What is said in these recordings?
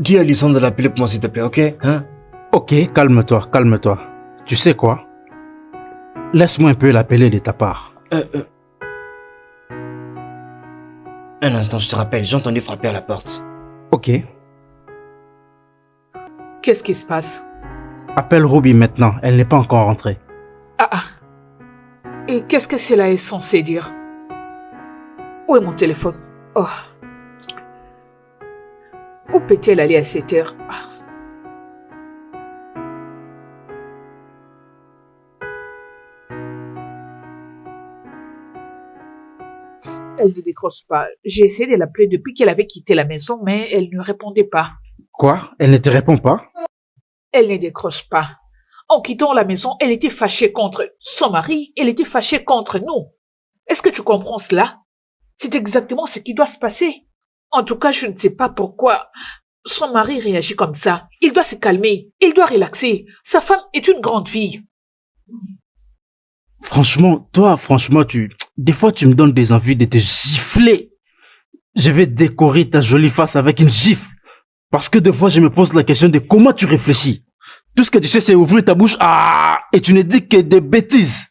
Dis à Lisson de l'appeler pour moi, s'il te plaît, ok? Hein? Ok, calme-toi, calme-toi. Tu sais quoi? Laisse-moi un peu l'appeler de ta part. Un instant, je te rappelle, j'ai entendu frapper à la porte. Ok. Qu'est-ce qui se passe? Appelle Ruby maintenant, elle n'est pas encore rentrée. Ah. Et qu'est-ce que cela est censé dire? Où est mon téléphone? Oh. Où peut-elle aller à cette heure? Elle ne décroche pas. J'ai essayé de l'appeler depuis qu'elle avait quitté la maison, mais elle ne répondait pas. Quoi? Elle ne te répond pas? Elle ne décroche pas. En quittant la maison, elle était fâchée contre son mari, elle était fâchée contre nous. Est-ce que tu comprends cela? C'est exactement ce qui doit se passer. En tout cas, je ne sais pas pourquoi son mari réagit comme ça. Il doit se calmer, il doit relaxer. Sa femme est une grande fille. Franchement, des fois, tu me donnes des envies de te gifler. Je vais décorer ta jolie face avec une gifle. Parce que des fois, je me pose la question de comment tu réfléchis. Tout ce que tu sais, c'est ouvrir ta bouche, et tu ne dis que des bêtises.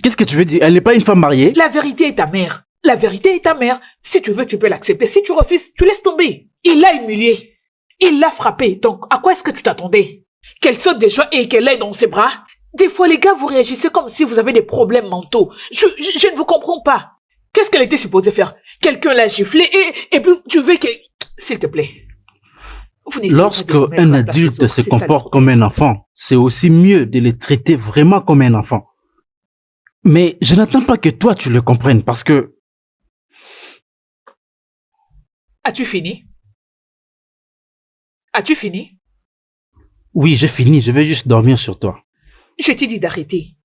Qu'est-ce que tu veux dire? Elle n'est pas une femme mariée? La vérité est ta mère. La vérité est ta mère. Si tu veux, tu peux l'accepter. Si tu refuses, tu laisses tomber. Il l'a humiliée. Il l'a frappée. Donc, à quoi est-ce que tu t'attendais? Qu'elle saute des joies et qu'elle aille dans ses bras? Des fois, les gars, vous réagissez comme si vous avez des problèmes mentaux. Je ne vous comprends pas. Qu'est-ce qu'elle était supposée faire? Quelqu'un l'a giflé et puis tu veux que... S'il te plaît. Lorsque un adulte se comporte comme un enfant, c'est aussi mieux de le traiter vraiment comme un enfant. Mais je n'attends pas que toi tu le comprennes parce que... As-tu fini? As-tu fini? Oui, j'ai fini, je vais juste dormir sur toi. Je t'ai dit d'arrêter.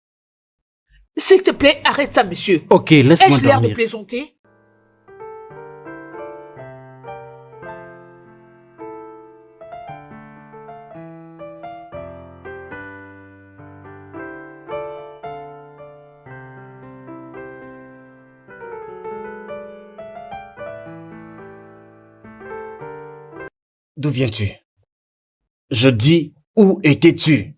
S'il te plaît, arrête ça, monsieur. Ok, laisse-moi dormir. Ai-je l'air de plaisanter? D'où viens-tu? Je dis, où étais-tu?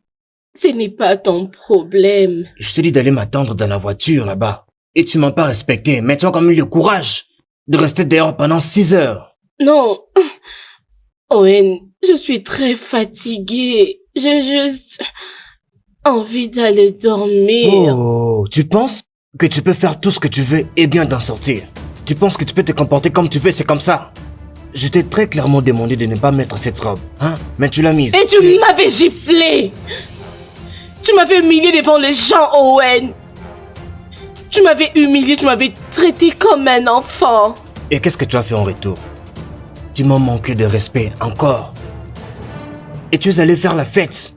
Ce n'est pas ton problème. Je te dis d'aller m'attendre dans la voiture là-bas. Et tu m'as pas respecté, mais tu as quand même eu le courage de rester dehors pendant 6 heures. Non. Owen, je suis très fatiguée. J'ai juste envie d'aller dormir. Oh, tu penses que tu peux faire tout ce que tu veux et bien t'en sortir? Tu penses que tu peux te comporter comme tu veux, c'est comme ça? Je t'ai très clairement demandé de ne pas mettre cette robe, hein? Mais tu l'as mise. Et tu m'avais giflé. Tu m'avais humilié devant les gens, Owen. Tu m'avais humilié, tu m'avais traité comme un enfant. Et qu'est-ce que tu as fait en retour? Tu m'as manqué de respect encore. Et tu es allé faire la fête.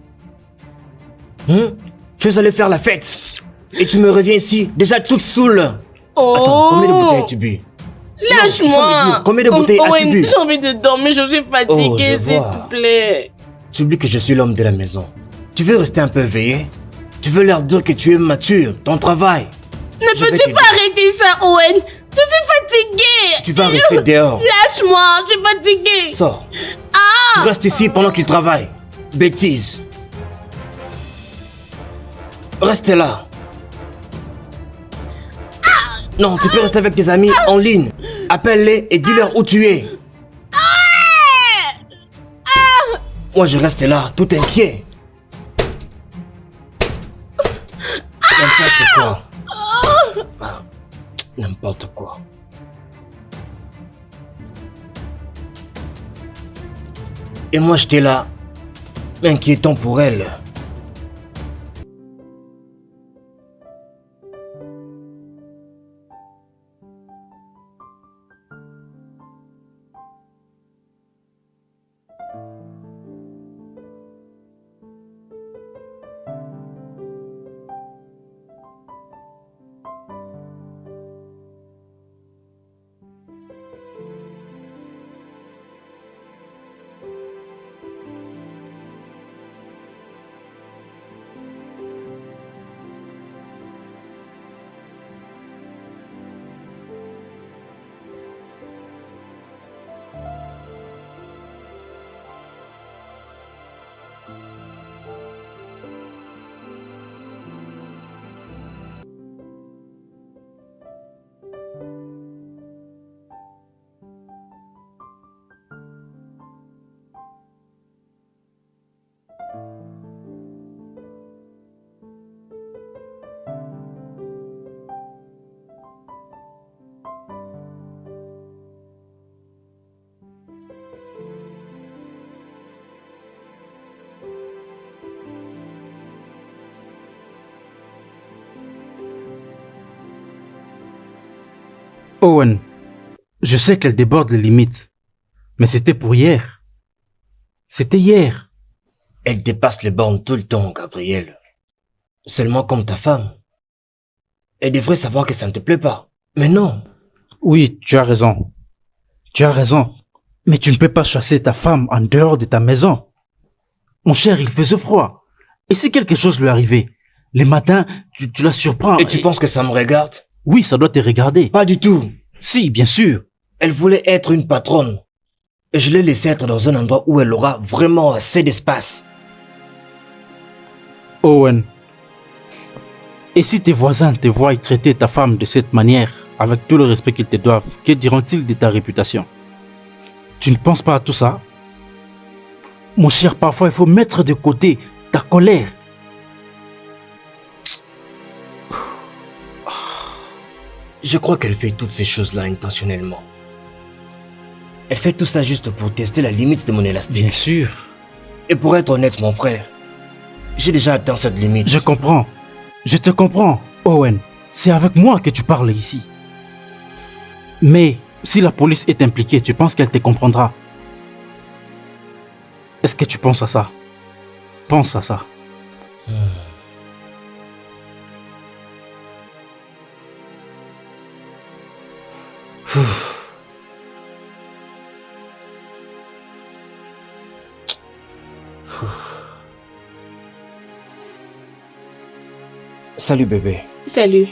Tu es allé faire la fête. Et tu me reviens ici, déjà toute saoule. Oh. Attends, combien de bouteilles as-tu bu? Lâche-moi. Combien de bouteilles as-tu Owen, bu? j'ai envie de dormir, je suis fatiguée, Oh, je s'il vois. te plaît. Tu oublies que je suis l'homme de la maison. Tu veux rester un peu éveillé? Tu veux leur dire que tu es mature, ton travail. Ne Je vais peux-tu t'aider. pas arrêter ça, Owen? Je suis fatiguée. Tu vas rester dehors. Lâche-moi, je suis fatiguée. Sors. Tu restes ici pendant qu'il travaille. Bêtise. Reste là. Non, tu peux rester avec tes amis en ligne. Appelle-les et dis-leur où tu es. Moi, je reste là, tout inquiet. N'importe quoi. N'importe quoi. Et moi, j'étais là, inquiétant pour elle. Owen, je sais qu'elle déborde les limites, mais c'était pour hier. C'était hier. Elle dépasse les bornes tout le temps, Gabriel. Seulement comme ta femme. Elle devrait savoir que ça ne te plaît pas. Mais non. Oui, tu as raison. Tu as raison. Mais tu ne peux pas chasser ta femme en dehors de ta maison. Mon cher, il faisait froid. Et si quelque chose lui arrivait, les matins, tu la surprends. Et tu penses que ça me regarde? Oui, ça doit te regarder. Pas du tout. Si, bien sûr. Elle voulait être une patronne. Et je l'ai laissée être dans un endroit où elle aura vraiment assez d'espace. Owen, et si tes voisins te voient traiter ta femme de cette manière, avec tout le respect qu'ils te doivent, que diront-ils de ta réputation? Tu ne penses pas à tout ça? Mon cher, parfois il faut mettre de côté ta colère. Je crois qu'elle fait toutes ces choses-là intentionnellement. Elle fait tout ça juste pour tester la limite de mon élastique. Bien sûr. Et pour être honnête, mon frère, j'ai déjà atteint cette limite. Je comprends. Je te comprends, Owen. C'est avec moi que tu parles ici. Mais si la police est impliquée, tu penses qu'elle te comprendra? Est-ce que tu penses à ça? Pense à ça. Salut bébé. Salut.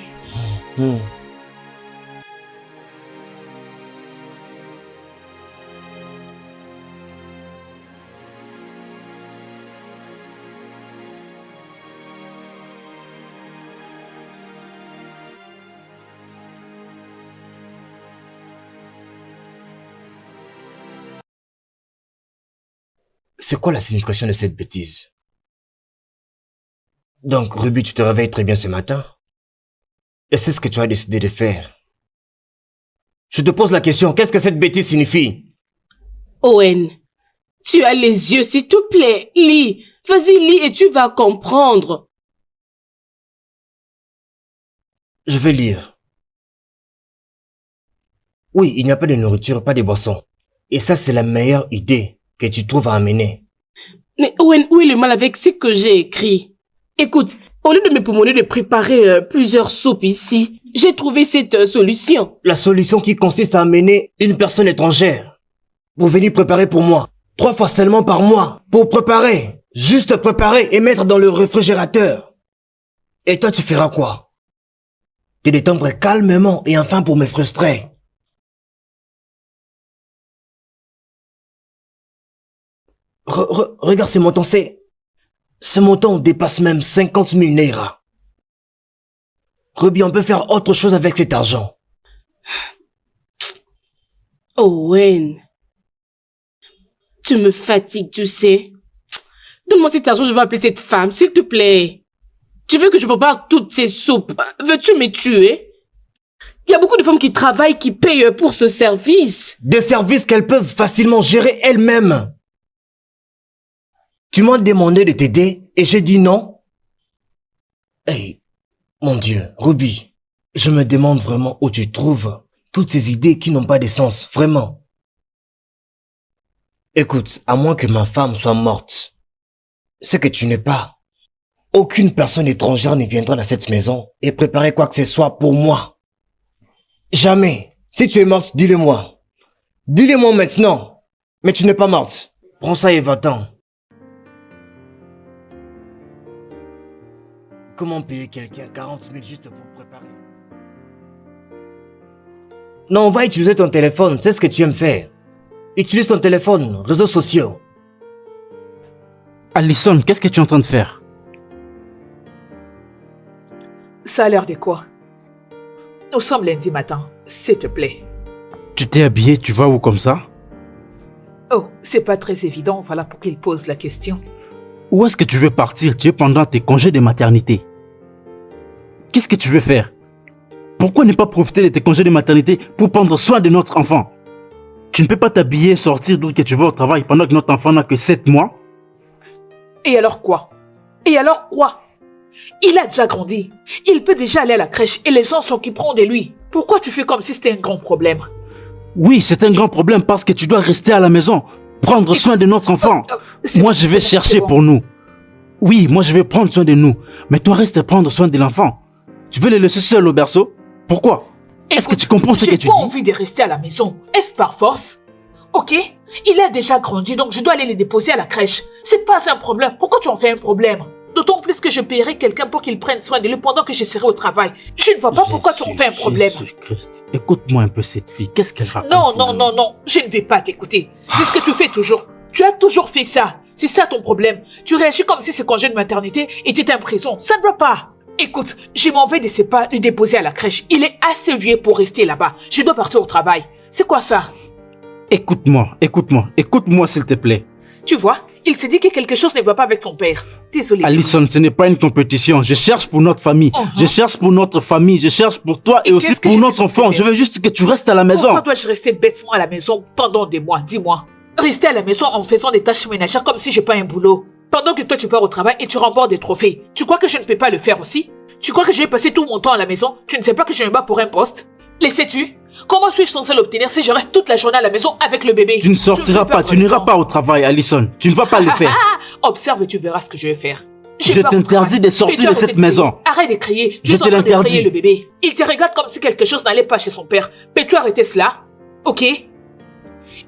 C'est quoi la signification de cette bêtise? Donc, Ruby, tu te réveilles très bien ce matin? Et c'est ce que tu as décidé de faire? Je te pose la question, qu'est-ce que cette bêtise signifie? Owen, tu as les yeux, s'il te plaît. Lis. Vas-y, lis et tu vas comprendre. Je vais lire. Oui, il n'y a pas de nourriture, pas de boisson. Et ça, c'est la meilleure idée que tu trouves à amener. Mais Owen, où est le mal avec ce que j'ai écrit? Écoute, au lieu de me pommonner de préparer plusieurs soupes ici, j'ai trouvé cette solution. La solution qui consiste à amener une personne étrangère pour venir préparer pour moi. 3 fois seulement par mois. Pour préparer. Juste préparer et mettre dans le réfrigérateur. Et toi, tu feras quoi? Te détendre calmement et enfin pour me frustrer. Regarde ce montant, ce montant dépasse même 50 000 Naira. Ruby, on peut faire autre chose avec cet argent. Owen, tu me fatigues, tu sais. Donne-moi cet argent, je vais appeler cette femme, s'il te plaît. Tu veux que je prépare toutes ces soupes? Veux-tu me tuer? Il y a beaucoup de femmes qui travaillent, qui payent pour ce service. Des services qu'elles peuvent facilement gérer elles-mêmes. Tu m'as demandé de t'aider et j'ai dit non. Hey, mon Dieu, Ruby, je me demande vraiment où tu trouves toutes ces idées qui n'ont pas de sens, vraiment. Écoute, à moins que ma femme soit morte, ce que tu n'es pas, aucune personne étrangère ne viendra dans cette maison et préparer quoi que ce soit pour moi. Jamais. Si tu es morte, dis-le-moi. Dis-le-moi maintenant. Mais tu n'es pas morte. Prends ça et va-t'en. Comment payer quelqu'un 40 000 juste pour préparer? Non, on va utiliser ton téléphone, c'est ce que tu aimes faire. Utilise ton téléphone, réseaux sociaux. Alison, qu'est-ce que tu es en train de faire? Ça a l'air de quoi? Nous sommes lundi matin, s'il te plaît. Tu t'es habillé, tu vas où comme ça? Oh, c'est pas très évident, voilà pour qu'il pose la question. Où est-ce que tu veux partir? Tu es pendant tes congés de maternité. Qu'est-ce que tu veux faire? Pourquoi ne pas profiter de tes congés de maternité pour prendre soin de notre enfant? Tu ne peux pas t'habiller, sortir d'où que tu veux au travail pendant que notre enfant n'a que 7 mois? Et alors quoi? Et alors quoi? Il a déjà grandi. Il peut déjà aller à la crèche et les gens s'occuperont de lui. Pourquoi tu fais comme si c'était un grand problème? Oui, c'est un grand problème parce que tu dois rester à la maison, prendre soin de notre enfant. Moi, je vais chercher pour nous. Oui, moi, je vais prendre soin de nous. Mais toi, reste prendre soin de l'enfant. Tu veux le laisser seul au berceau? Pourquoi? Est-ce que tu comprends ce que tu dis? J'ai pas dis? envie de rester à la maison. Est-ce par force? Ok, il a déjà grandi, donc je dois aller le déposer à la crèche. C'est pas un problème. Pourquoi tu en fais un problème? D'autant plus que je paierai quelqu'un pour qu'il prenne soin de lui pendant que je serai au travail. Je ne vois pas pourquoi tu en fais un problème. Jésus-Christ, écoute-moi un peu cette fille. Qu'est-ce qu'elle raconte? Non. Je ne vais pas t'écouter. C'est ce que tu fais toujours. Tu as toujours fait ça. C'est ça ton problème. Tu réagis comme si ce congé de maternité était en prison. Ça ne va pas. Écoute, je m'en vais de ce pas le déposer à la crèche. Il est assez vieux pour rester là-bas. Je dois partir au travail. C'est quoi ça? Écoute-moi s'il te plaît. Tu vois, il s'est dit que quelque chose ne va pas avec son père. Désolé. Alison, ce n'est pas une compétition. Je cherche pour notre famille. Je cherche pour notre famille. Je cherche pour toi et aussi pour notre enfant. Je veux juste que tu restes à la maison. Pourquoi dois-je rester bêtement à la maison pendant des mois? Dis-moi. Rester à la maison en faisant des tâches ménagères comme si j'ai pas un boulot. Pendant que toi tu pars au travail et tu remportes des trophées. Tu crois que je ne peux pas le faire aussi? Tu crois que je vais passer tout mon temps à la maison? Tu ne sais pas que je me bats pour un poste? Les sais-tu? Comment suis-je censé l'obtenir si je reste toute la journée à la maison avec le bébé? Tu ne sortiras pas, tu n'iras pas au travail, Alison. Tu ne vas pas le faire. Observe et tu verras ce que je vais faire. Je t'interdis de sortir de cette maison. Arrête de crier. Je te l'interdis. Le bébé. Il te regarde comme si quelque chose n'allait pas chez son père. Peux-tu arrêter cela? Ok?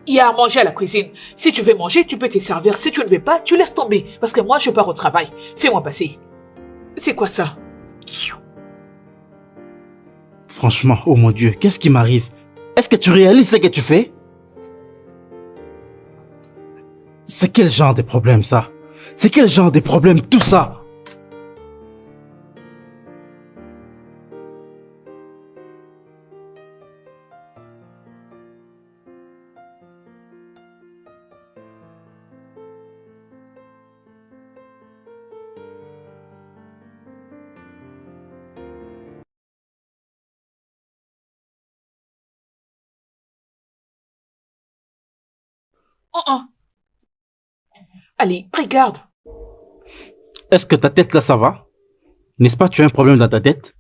Il y a à manger à la cuisine. Si tu veux manger, tu peux te servir. Si tu ne veux pas, tu laisses tomber. Parce que moi, je pars au travail. Fais-moi passer. C'est quoi ça? Franchement, oh mon Dieu, qu'est-ce qui m'arrive? Est-ce que tu réalises ce que tu fais? C'est quel genre de problème ça? C'est quel genre de problème tout ça? Oh. Allez, regarde. Est-ce que ta tête là, ça va? N'est-ce pas, tu as un problème dans ta tête?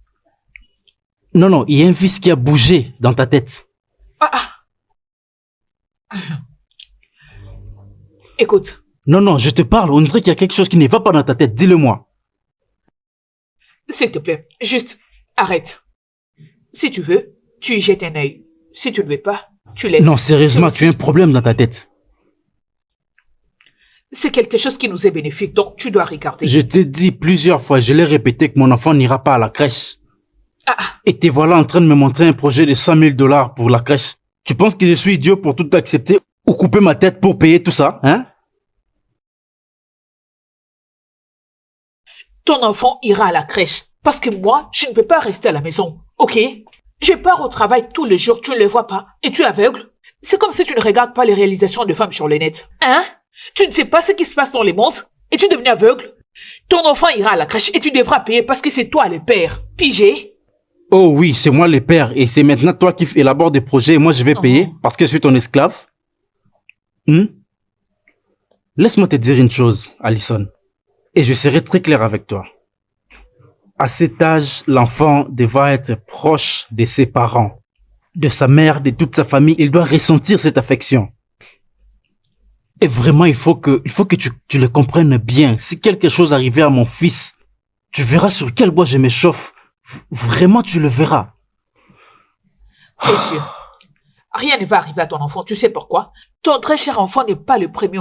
Non, il y a un fils qui a bougé dans ta tête. Écoute. Non, je te parle. On dirait qu'il y a quelque chose qui ne va pas dans ta tête. Dis-le-moi. S'il te plaît, juste arrête. Si tu veux, tu y jettes un œil. Si tu ne veux pas, tu laisses. Non, sérieusement, tu as un problème dans ta tête. C'est quelque chose qui nous est bénéfique, donc tu dois regarder. Je t'ai dit plusieurs fois, je l'ai répété, que mon enfant n'ira pas à la crèche. Et te voilà en train de me montrer un projet de 100 000 $ pour la crèche. Tu penses que je suis idiot pour tout accepter ou couper ma tête pour payer tout ça, hein? Ton enfant ira à la crèche. Parce que moi, je ne peux pas rester à la maison. Ok? Je pars au travail tous les jours, tu ne le vois pas. Et tu es aveugle? C'est comme si tu ne regardes pas les réalisations de femmes sur le net. Hein? Tu ne sais pas ce qui se passe dans les mondes? Et tu es devenu aveugle? Ton enfant ira à la crèche et tu devras payer parce que c'est toi le père. Pigé? Oh oui, c'est moi le père. Et c'est maintenant toi qui élabores des projets et moi je vais payer parce que je suis ton esclave. Laisse-moi te dire une chose, Alison. Et je serai très clair avec toi. À cet âge, l'enfant devra être proche de ses parents, de sa mère, de toute sa famille. Il doit ressentir cette affection. Et vraiment, il faut que tu le comprennes bien. Si quelque chose arrivait à mon fils, tu verras sur quel bois je m'échauffe. Vraiment, tu le verras. Bien sûr. Rien ne va arriver à ton enfant. Tu sais pourquoi? Ton très cher enfant n'est pas le premier